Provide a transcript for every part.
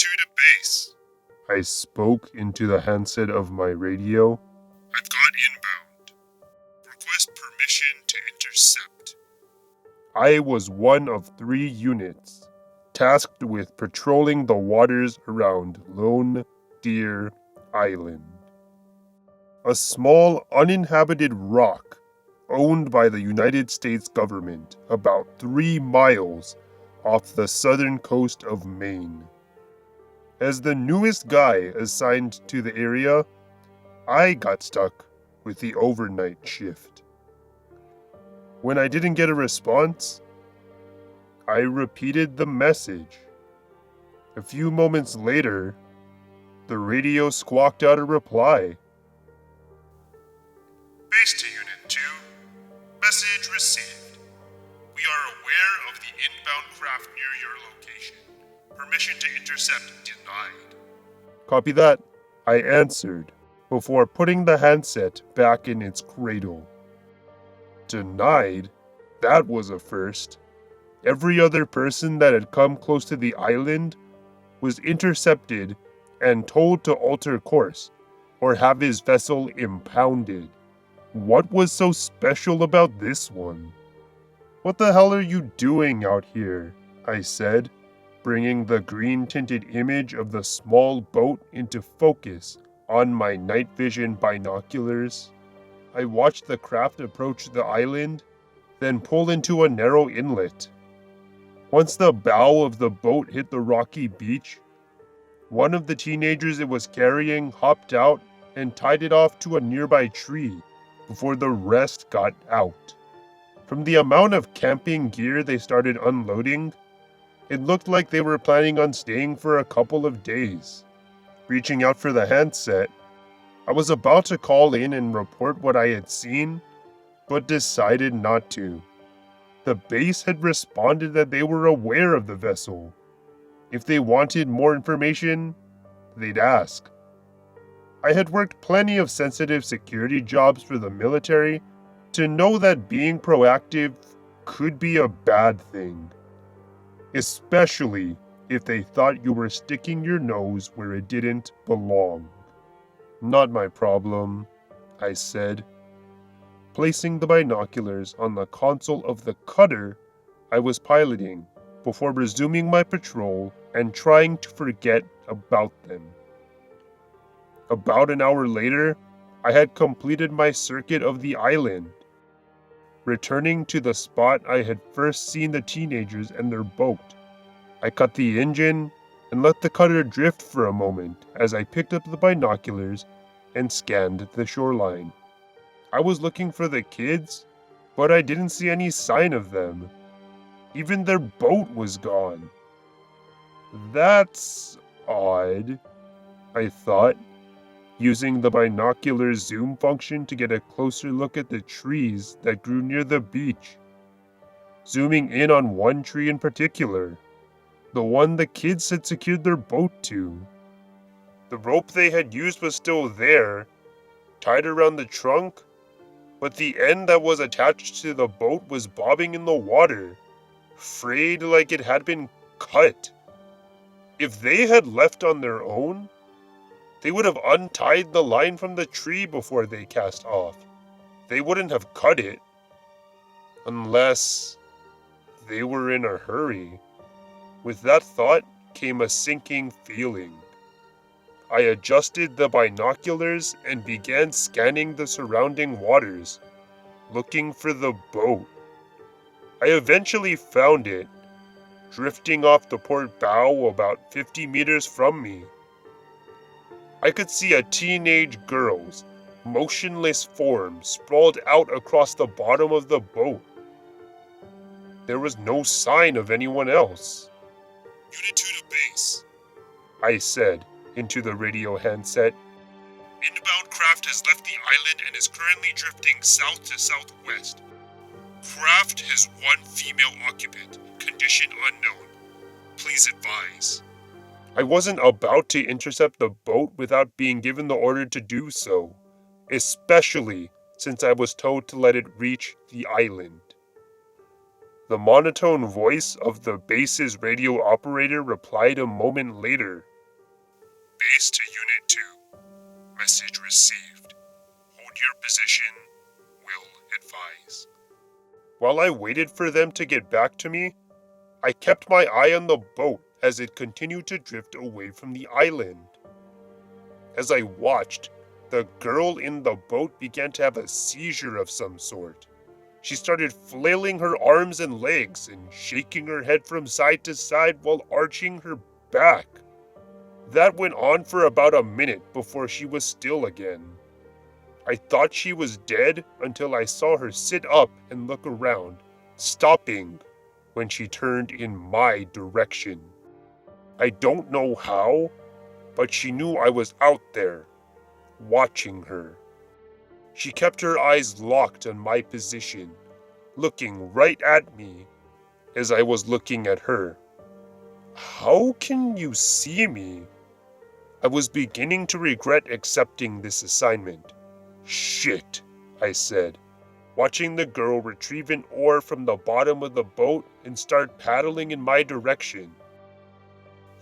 to the base. I spoke into the handset of my radio. I've got inbound. Request permission to intercept. I was one of 3 units, tasked with patrolling the waters around Lone Deer Island. A small uninhabited rock owned by the United States government about 3 miles off the southern coast of Maine. As the newest guy assigned to the area, I got stuck with the overnight shift. When I didn't get a response, I repeated the message. A few moments later, the radio squawked out a reply. Base to Unit 2. Message received. We are aware of the inbound craft near your location. Permission to intercept denied. Copy that, I answered, before putting the handset back in its cradle. Denied? That was a first. Every other person that had come close to the island was intercepted and told to alter course or have his vessel impounded. What was so special about this one? What the hell are you doing out here? I said, bringing the green-tinted image of the small boat into focus on my night vision binoculars. I watched the craft approach the island, then pull into a narrow inlet. Once the bow of the boat hit the rocky beach, one of the teenagers it was carrying hopped out and tied it off to a nearby tree before the rest got out. From the amount of camping gear they started unloading, it looked like they were planning on staying for a couple of days. Reaching out for the handset, I was about to call in and report what I had seen, but decided not to. The base had responded that they were aware of the vessel. If they wanted more information, they'd ask. I had worked plenty of sensitive security jobs for the military to know that being proactive could be a bad thing, especially if they thought you were sticking your nose where it didn't belong. Not my problem, I said, placing the binoculars on the console of the cutter I was piloting before resuming my patrol and trying to forget about them. About an hour later, I had completed my circuit of the island. Returning to the spot I had first seen the teenagers and their boat, I cut the engine and let the cutter drift for a moment as I picked up the binoculars and scanned the shoreline. I was looking for the kids, but I didn't see any sign of them. Even their boat was gone. That's odd, I thought, using the binocular's zoom function to get a closer look at the trees that grew near the beach. Zooming in on one tree in particular, the one the kids had secured their boat to. The rope they had used was still there, tied around the trunk, but the end that was attached to the boat was bobbing in the water, frayed like it had been cut. If they had left on their own, they would have untied the line from the tree before they cast off. They wouldn't have cut it. Unless they were in a hurry. With that thought came a sinking feeling. I adjusted the binoculars and began scanning the surrounding waters, looking for the boat. I eventually found it, drifting off the port bow about 50 meters from me. I could see a teenage girl's motionless form sprawled out across the bottom of the boat. There was no sign of anyone else. Unit 2 to base, I said into the radio handset. Inbound craft has left the island and is currently drifting south to southwest. Craft has 1 female occupant, condition unknown. Please advise. I wasn't about to intercept the boat without being given the order to do so, especially since I was told to let it reach the island. The monotone voice of the base's radio operator replied a moment later, base to Unit 2. Message received. Hold your position. Will advise. While I waited for them to get back to me, I kept my eye on the boat as it continued to drift away from the island. As I watched, the girl in the boat began to have a seizure of some sort. She started flailing her arms and legs and shaking her head from side to side while arching her back. That went on for about a minute before she was still again. I thought she was dead until I saw her sit up and look around, stopping when she turned in my direction. I don't know how, but she knew I was out there, watching her. She kept her eyes locked on my position, looking right at me as I was looking at her. How can you see me? I was beginning to regret accepting this assignment. Shit, I said, watching the girl retrieve an oar from the bottom of the boat and start paddling in my direction.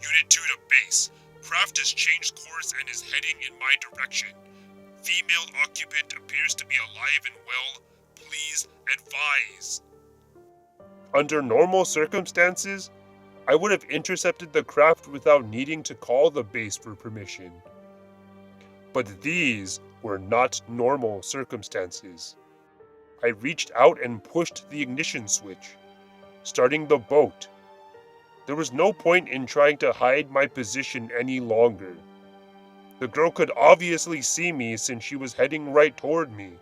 Unit 2 to base. Craft has changed course and is heading in my direction. Female occupant appears to be alive and well. Please advise. Under normal circumstances, I would have intercepted the craft without needing to call the base for permission. But these were not normal circumstances. I reached out and pushed the ignition switch, starting the boat. There was no point in trying to hide my position any longer. The girl could obviously see me since she was heading right toward me.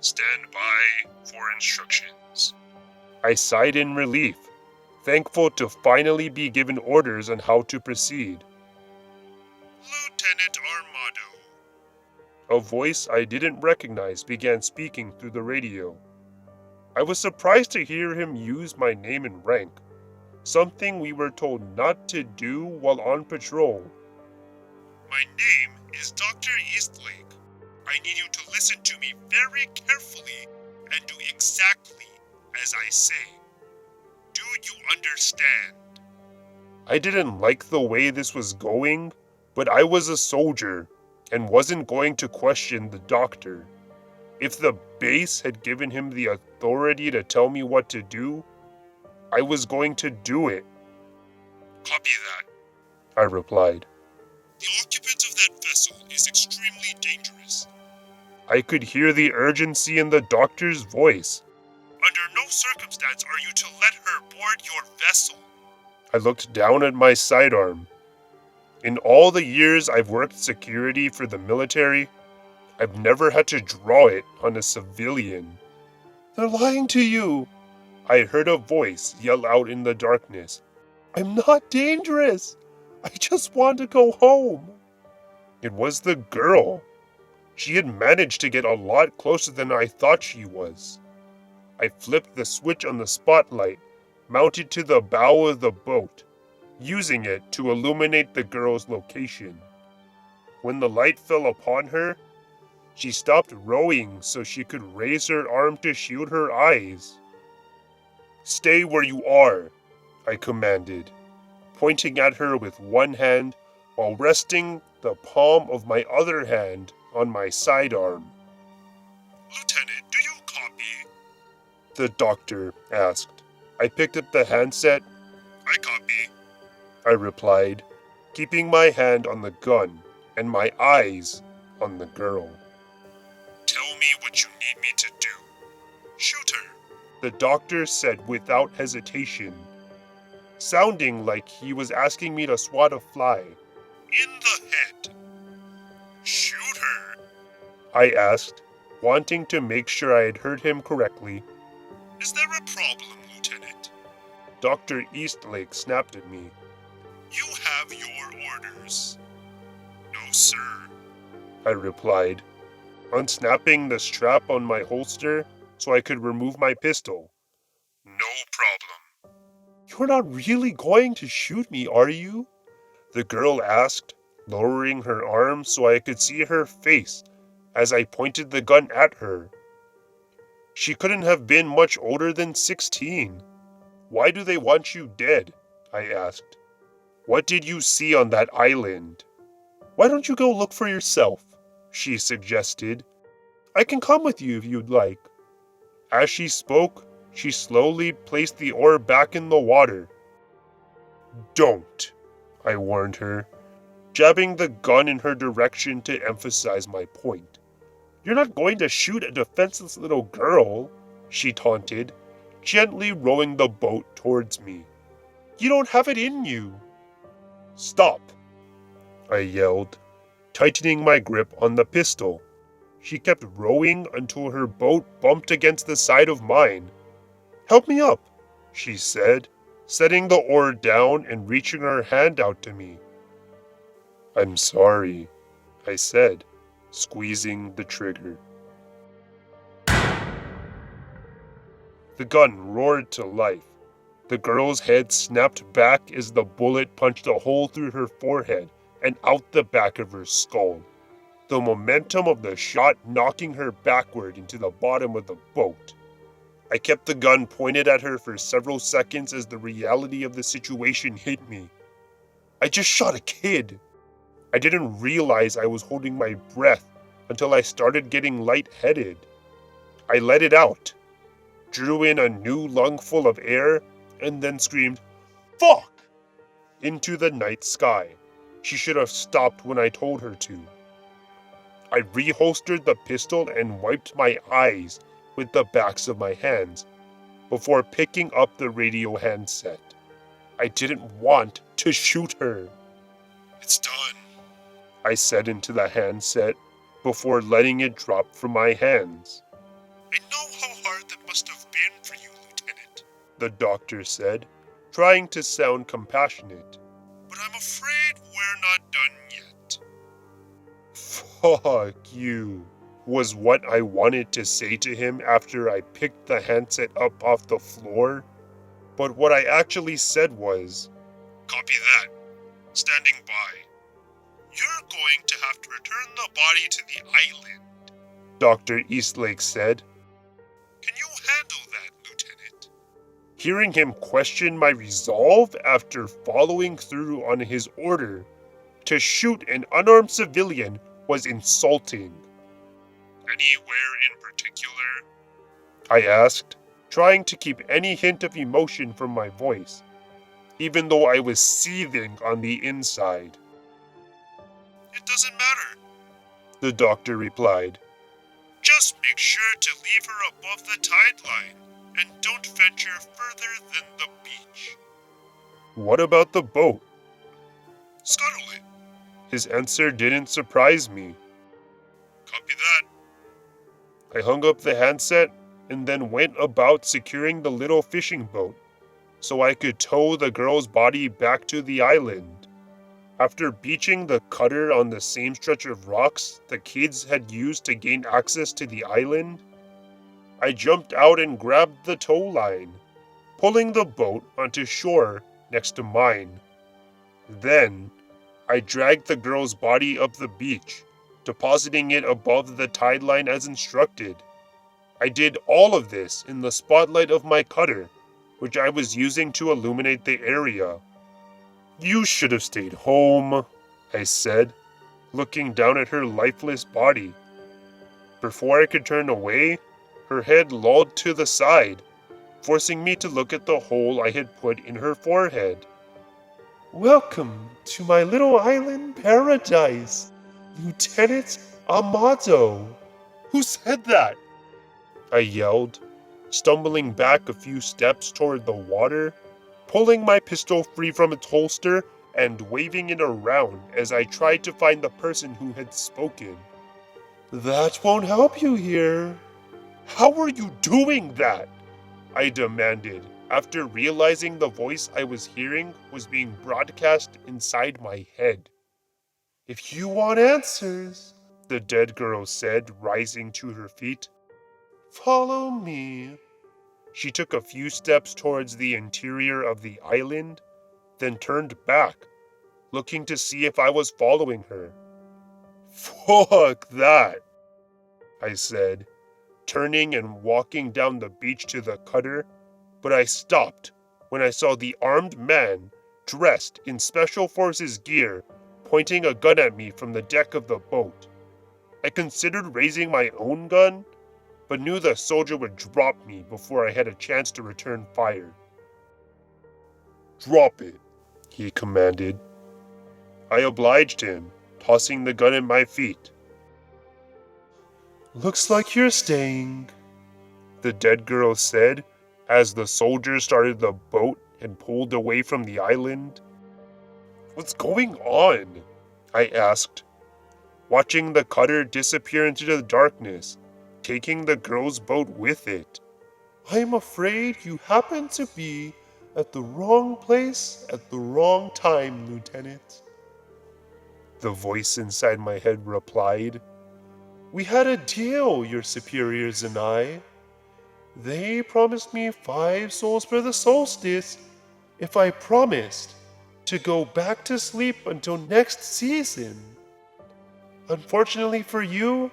Stand by for instructions. I sighed in relief, thankful to finally be given orders on how to proceed. Lieutenant Armado. A voice I didn't recognize began speaking through the radio. I was surprised to hear him use my name and rank, something we were told not to do while on patrol. My name is Dr. Eastlake. I need you to listen to me very carefully and do exactly as I say. Do you understand? I didn't like the way this was going, but I was a soldier and wasn't going to question the doctor. If the base had given him the authority to tell me what to do, I was going to do it. Copy that, I replied. The occupant of that vessel is extremely dangerous. I could hear the urgency in the doctor's voice. Under no circumstance are you to let her board your vessel. I looked down at my sidearm. In all the years I've worked security for the military, I've never had to draw it on a civilian. They're lying to you, I heard a voice yell out in the darkness. I'm not dangerous. I just want to go home. It was the girl. She had managed to get a lot closer than I thought she was. I flipped the switch on the spotlight, mounted to the bow of the boat, using it to illuminate the girl's location. When the light fell upon her, she stopped rowing so she could raise her arm to shield her eyes. Stay where you are, I commanded, pointing at her with one hand while resting the palm of my other hand on my sidearm. Lieutenant, do you copy? The doctor asked. I picked up the handset. I copy, I replied, keeping my hand on the gun and my eyes on the girl. Tell me what you need me to do. Shoot her, the doctor said without hesitation, sounding like he was asking me to swat a fly. In the head. Shoot her, I asked, wanting to make sure I had heard him correctly. Is there a problem, Lieutenant? Dr. Eastlake snapped at me. You have your orders. No, sir, I replied, unsnapping the strap on my holster so I could remove my pistol. No problem. You're not really going to shoot me, are you? The girl asked, lowering her arm so I could see her face as I pointed the gun at her. She couldn't have been much older than 16. Why do they want you dead? I asked. What did you see on that island? Why don't you go look for yourself? She suggested. I can come with you if you'd like. As she spoke, she slowly placed the oar back in the water. Don't, I warned her, jabbing the gun in her direction to emphasize my point. You're not going to shoot a defenseless little girl, she taunted, gently rowing the boat towards me. You don't have it in you. Stop, I yelled, tightening my grip on the pistol. She kept rowing until her boat bumped against the side of mine. Help me up, she said, setting the oar down and reaching her hand out to me. I'm sorry, I said, squeezing the trigger. The gun roared to life. The girl's head snapped back as the bullet punched a hole through her forehead and out the back of her skull, the momentum of the shot knocking her backward into the bottom of the boat. I kept the gun pointed at her for several seconds as the reality of the situation hit me. I just shot a kid. I didn't realize I was holding my breath until I started getting lightheaded. I let it out, drew in a new lungful of air, and then screamed, "Fuck!" into the night sky. She should have stopped when I told her to. I reholstered the pistol and wiped my eyes with the backs of my hands before picking up the radio handset. I didn't want to shoot her. It's done, I said into the handset before letting it drop from my hands. I know how hard that must have been for you, Lieutenant, the doctor said, trying to sound compassionate. But I'm afraid we're not done yet. Fuck you, was what I wanted to say to him after I picked the handset up off the floor. But what I actually said was, "Copy that. Standing by. You're going to have to return the body to the island," Dr. Eastlake said. Can you handle that, Lieutenant? Hearing him question my resolve after following through on his order to shoot an unarmed civilian was insulting. Anywhere in particular? I asked, trying to keep any hint of emotion from my voice, even though I was seething on the inside. It doesn't matter, the doctor replied. Just make sure to leave her above the tide line and don't venture further than the beach. What about the boat? Scuttle it. His answer didn't surprise me. Copy that. I hung up the handset and then went about securing the little fishing boat so I could tow the girl's body back to the island. After beaching the cutter on the same stretch of rocks the kids had used to gain access to the island, I jumped out and grabbed the tow line, pulling the boat onto shore next to mine. Then, I dragged the girl's body up the beach, depositing it above the tide line as instructed. I did all of this in the spotlight of my cutter, which I was using to illuminate the area. You should have stayed home, I said, looking down at her lifeless body. Before I could turn away, her head lolled to the side, forcing me to look at the hole I had put in her forehead. Welcome to my little island paradise, Lieutenant Amato. Who said that? I yelled, stumbling back a few steps toward the water, pulling my pistol free from its holster and waving it around as I tried to find the person who had spoken. That won't help you here. How were you doing that? I demanded, after realizing the voice I was hearing was being broadcast inside my head. If you want answers, the dead girl said, rising to her feet, follow me. She took a few steps towards the interior of the island, then turned back, looking to see if I was following her. Fuck that, I said, turning and walking down the beach to the cutter, but I stopped when I saw the armed man, dressed in Special Forces gear, pointing a gun at me from the deck of the boat. I considered raising my own gun, but knew the soldier would drop me before I had a chance to return fire. "Drop it," he commanded. I obliged him, tossing the gun at my feet. "Looks like you're staying," the dead girl said as the soldier started the boat and pulled away from the island. "What's going on?" I asked, watching the cutter disappear into the darkness, taking the girl's boat with it. "I'm afraid you happen to be at the wrong place at the wrong time, Lieutenant," the voice inside my head replied. "We had a deal, your superiors and I. They promised me 5 souls for the solstice if I promised to go back to sleep until next season. Unfortunately for you,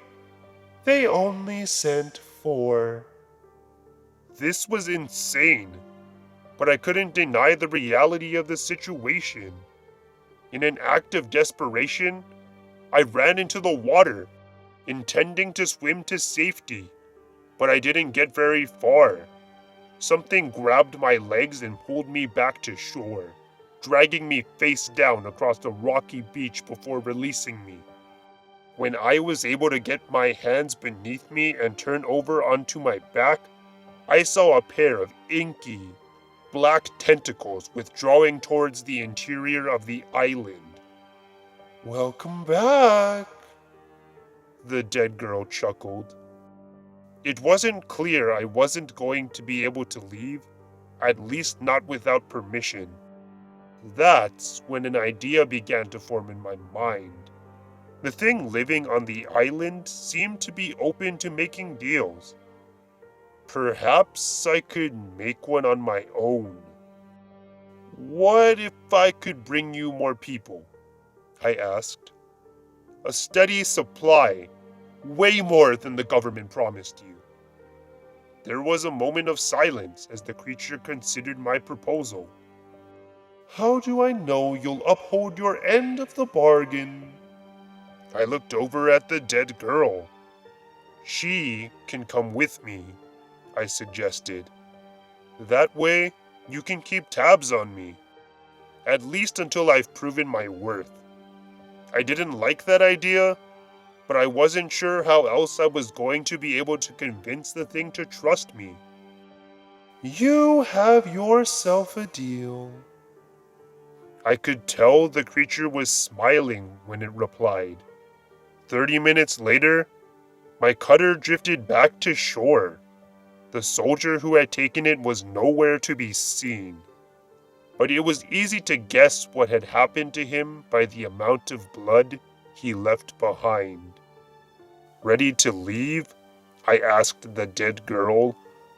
they only sent 4. This was insane, but I couldn't deny the reality of the situation. In an act of desperation, I ran into the water, intending to swim to safety, but I didn't get very far. Something grabbed my legs and pulled me back to shore, dragging me face down across the rocky beach before releasing me. When I was able to get my hands beneath me and turn over onto my back, I saw a pair of inky, black tentacles withdrawing towards the interior of the island. "Welcome back," the dead girl chuckled. It wasn't clear I wasn't going to be able to leave, at least not without permission. That's when an idea began to form in my mind. The thing living on the island seemed to be open to making deals. Perhaps I could make one on my own. "What if I could bring you more people?" I asked. "A steady supply, way more than the government promised you." There was a moment of silence as the creature considered my proposal. "How do I know you'll uphold your end of the bargain?" I looked over at the dead girl. "She can come with me," I suggested. "That way, you can keep tabs on me, at least until I've proven my worth." I didn't like that idea, but I wasn't sure how else I was going to be able to convince the thing to trust me. "You have yourself a deal." I could tell the creature was smiling when it replied. 30 minutes later, my cutter drifted back to shore. The soldier who had taken it was nowhere to be seen, but it was easy to guess what had happened to him by the amount of blood he left behind. "Ready to leave?" I asked the dead girl,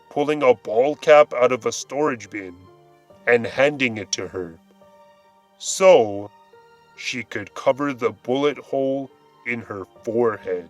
pulling a ball cap out of a storage bin and handing it to her, so she could cover the bullet hole in her forehead.